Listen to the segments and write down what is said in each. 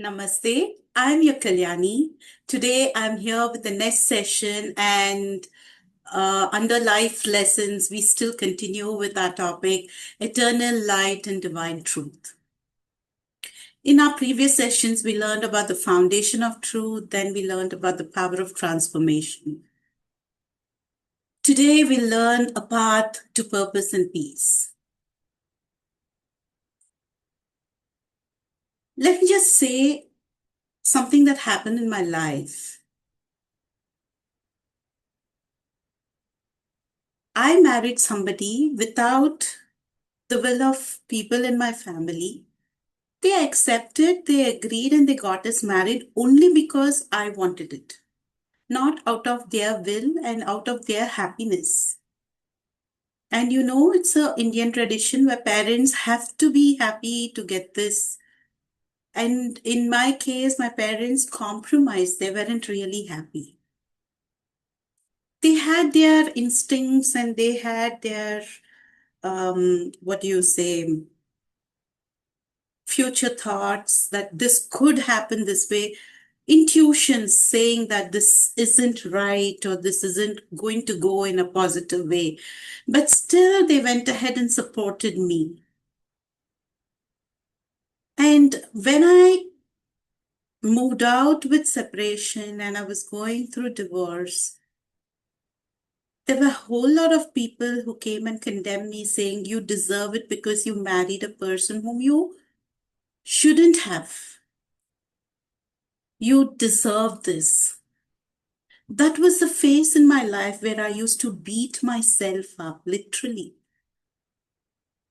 Namaste. I'm your Kalyani. Today I'm here with the next session, and under life lessons, we still continue with our topic eternal light and divine truth. In our previous sessions, we learned about the foundation of truth, then we learned about the power of transformation. Today, we learn a path to purpose and peace. Let me just say something that happened in my life. I married somebody without the will of people in my family. They accepted, they agreed, and they got us married only because I wanted it, not out of their will and out of their happiness. And it's a Indian tradition where parents have to be happy to get this. And in my case, my parents compromised. They weren't really happy. They had their instincts and they had their, what do you say, future thoughts that this could happen this way, intuitions saying that this isn't right or this isn't going to go in a positive way. But still, they went ahead and supported me. And when I moved out with separation and I was going through divorce, there were a whole lot of people who came and condemned me, saying, "You deserve it because you married a person whom you shouldn't have. You deserve this." That was the phase in my life where I used to beat myself up, literally.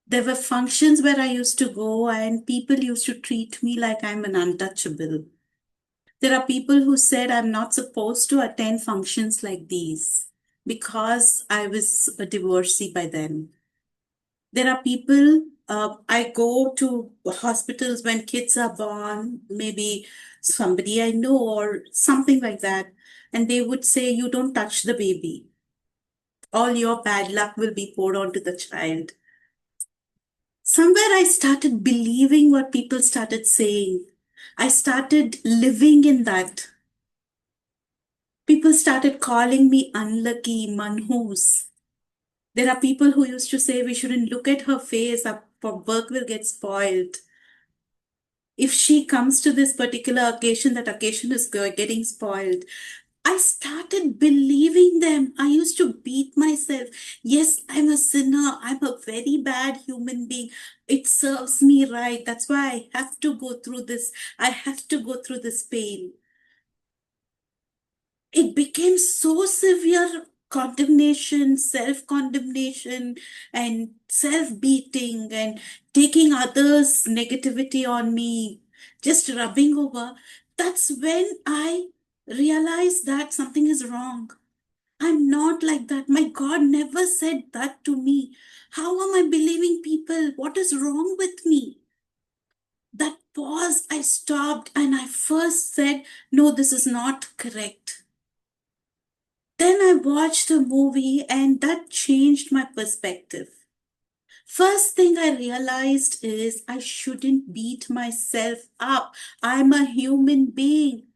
There were functions where I used to go and people used to treat me like I'm an untouchable. There are people who said I'm not supposed to attend functions like these because I was a divorcee by then. There are people, I go to hospitals when kids are born, maybe somebody I know or something like that, and they would say, "You don't touch the baby. All your bad luck will be poured onto the child." Somewhere I started believing what people started saying. I started living in that. People started calling me unlucky, manhoos. There are people who used to say we shouldn't look at her face, our work will get spoiled. If she comes to this particular occasion, that occasion is getting spoiled. I started believing them. I used to beat myself. Yes, I'm a sinner. I'm a very bad human being. It serves me right. That's why I have to go through this. I have to go through this pain. It became so severe condemnation, self condemnation, and self beating, and taking others' negativity on me, just rubbing over. That's when I realized that something is wrong. I'm not like that. My God never said that to me. How am I believing people? What is wrong with me? That pause, I stopped and I first said, "No, this is not correct." Then I watched the movie and that changed my perspective. First thing I realized is I shouldn't beat myself up. I'm a human being.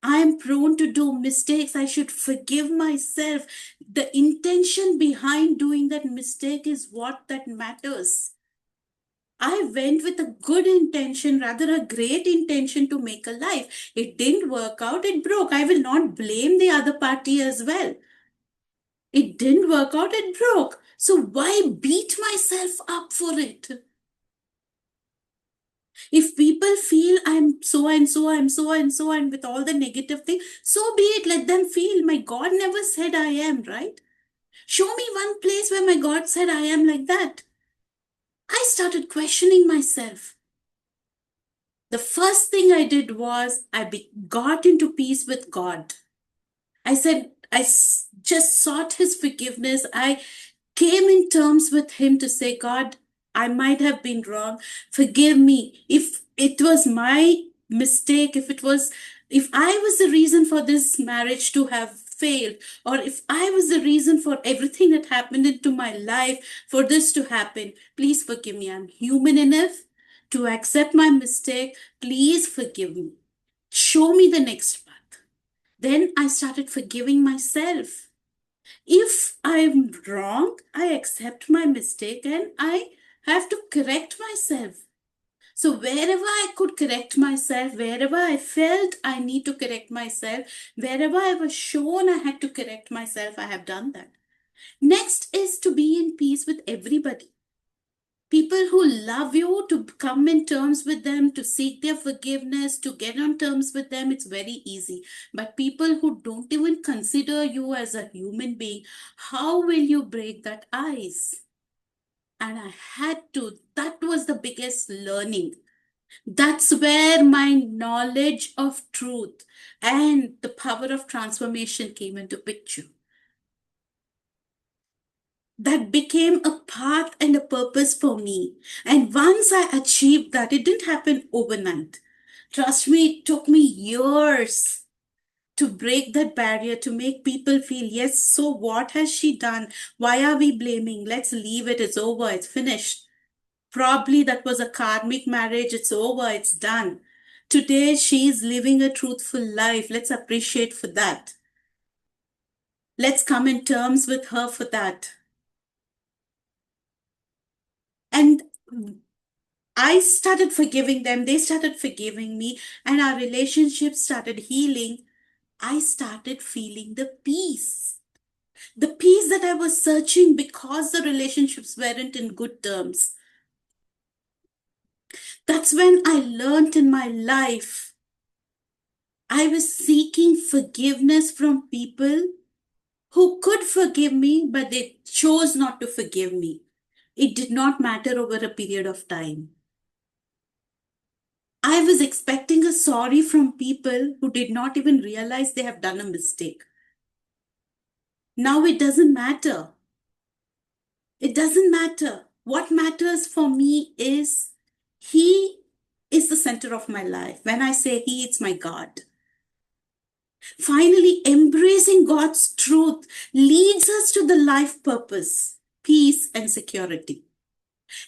I'm prone to do mistakes. I should forgive myself. The intention behind doing that mistake is what that matters. I went with a good intention, rather a great intention to make a life. It didn't work out, it broke. I will not blame the other party as well. It didn't work out, it broke. So why beat myself up for it? If people feel I'm so and so, I'm so and so, and with all the negative thing, so be it, let them feel. My God never said I am, right? Show me one place where my God said I am like that. I started questioning myself. The first thing I did was got into peace with God. I said, just sought his forgiveness. I came in terms with him to say, "God, I might have been wrong. Forgive me. If it was my mistake, if I was the reason for this marriage to have failed, or if I was the reason for everything that happened into my life for this to happen, please forgive me. I'm human enough to accept my mistake. Please forgive me. Show me the next path. Then I started forgiving myself. If I'm wrong, I accept my mistake and I have to correct myself. So wherever I could correct myself, wherever I felt I need to correct myself, wherever I was shown I had to correct myself, I have done that. Next is to be in peace with everybody. People who love you, to come in terms with them, to seek their forgiveness, to get on terms with them, it's very easy. But people who don't even consider you as a human being, how will you break that ice? And I had to, that was the biggest learning. That's where my knowledge of truth and the power of transformation came into picture. That became a path and a purpose for me. And once I achieved that, it didn't happen overnight. Trust me, it took me years to break that barrier, to make people feel, yes, so what has she done? Why are we blaming? Let's leave it. It's over. It's finished. Probably that was a karmic marriage. It's over. It's done. Today, she's living a truthful life. Let's appreciate for that. Let's come in terms with her for that. And I started forgiving them, they started forgiving me, and our relationship started healing. I started feeling the peace. The peace that I was searching because the relationships weren't in good terms. That's when I learned in my life. I was seeking forgiveness from people who could forgive me, but they chose not to forgive me. It did not matter over a period of time. I was expecting a sorry from people who did not even realize they have done a mistake. Now it doesn't matter. It doesn't matter. What matters for me is He is the center of my life. When I say He, it's my God. Finally, embracing God's truth leads us to the life purpose, peace, and security.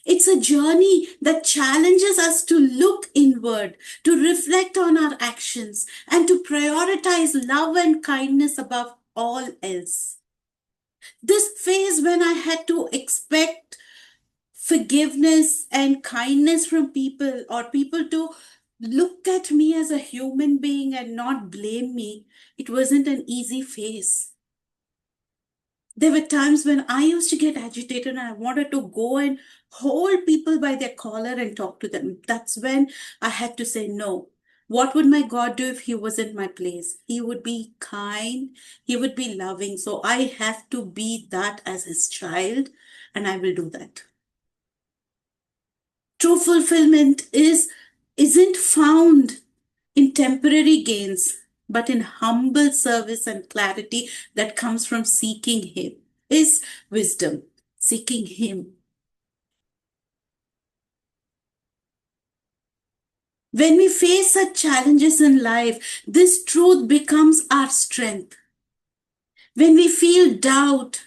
It's a journey that challenges us to look inward, to reflect on our actions, and to prioritize love and kindness above all else. This phase when I had to expect forgiveness and kindness from people, or people to look at me as a human being and not blame me, it wasn't an easy phase. There were times when I used to get agitated and I wanted to go and hold people by their collar and talk to them. That's when I had to say no. What would my God do if He was in my place? He would be kind, He would be loving. So I have to be that as His child, and I will do that. True fulfillment isn't found in temporary gains, but in humble service and clarity that comes from seeking Him. His wisdom, seeking Him. When we face such challenges in life, this truth becomes our strength. When we feel doubt,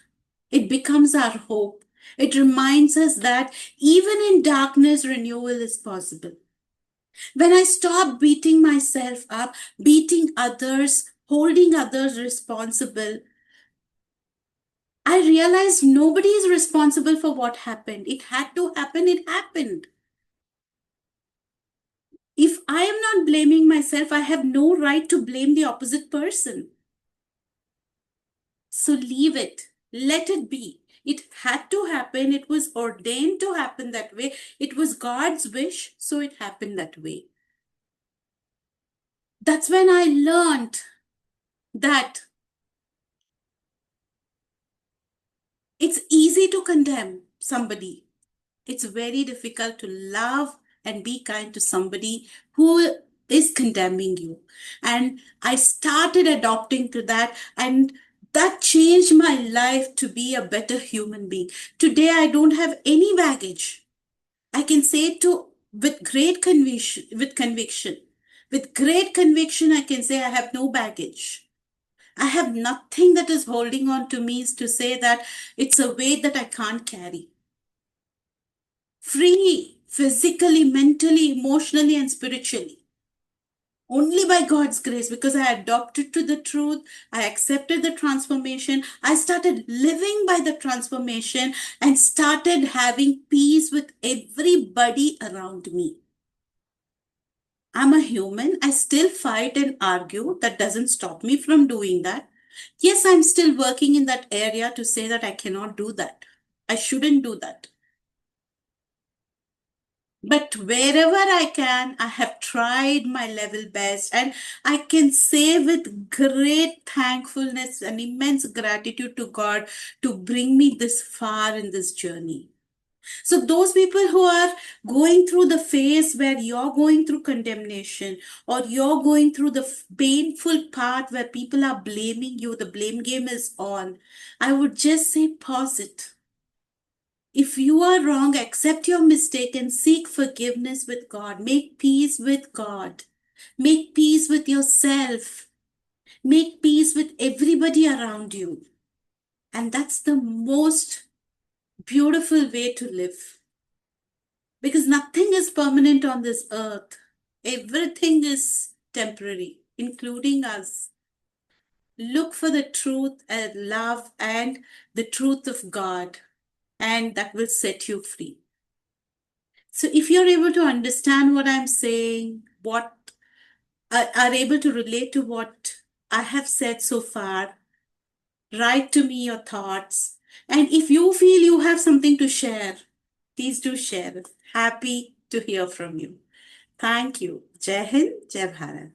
it becomes our hope. It reminds us that even in darkness, renewal is possible. When I stop beating myself up, beating others, holding others responsible, I realized nobody is responsible for what happened. It had to happen, it happened. If I am not blaming myself, I have no right to blame the opposite person. So leave it, let it be. It had to happen, it was ordained to happen that way. It was God's wish, so it happened that way. That's when I learned that it's easy to condemn somebody. It's very difficult to love and be kind to somebody who is condemning you. And I started adopting to that, and that changed my life to be a better human being. Today, I don't have any baggage. I can say to with great conviction, with great conviction, I can say I have no baggage. I have nothing that is holding on to me to say that it's a weight that I can't carry. Free, physically, mentally, emotionally, and spiritually. Only by God's grace, because I adopted to the truth, I accepted the transformation, I started living by the transformation and started having peace with everybody around me. I'm a human. I still fight and argue. That doesn't stop me from doing that. Yes, I'm still working in that area to say that I cannot do that. I shouldn't do that. But wherever I can, I have tried my level best, and I can say with great thankfulness and immense gratitude to God to bring me this far in this journey. So, those people who are going through the phase where you're going through condemnation, or you're going through the painful part where people are blaming you, the blame game is on, I would just say pause it. If you are wrong, accept your mistake and seek forgiveness with God. Make peace with God. Make peace with yourself. Make peace with everybody around you. And that's the most beautiful way to live. Because nothing is permanent on this earth. Everything is temporary, including us. Look for the truth and love and the truth of God, and that will set you free. So if you're able to understand what I'm saying, what are able to relate to what I have said so far, write to me your thoughts. And if you feel you have something to share, please do share. Happy to hear from you. Thank you. Jai Hind, Jai Bharat.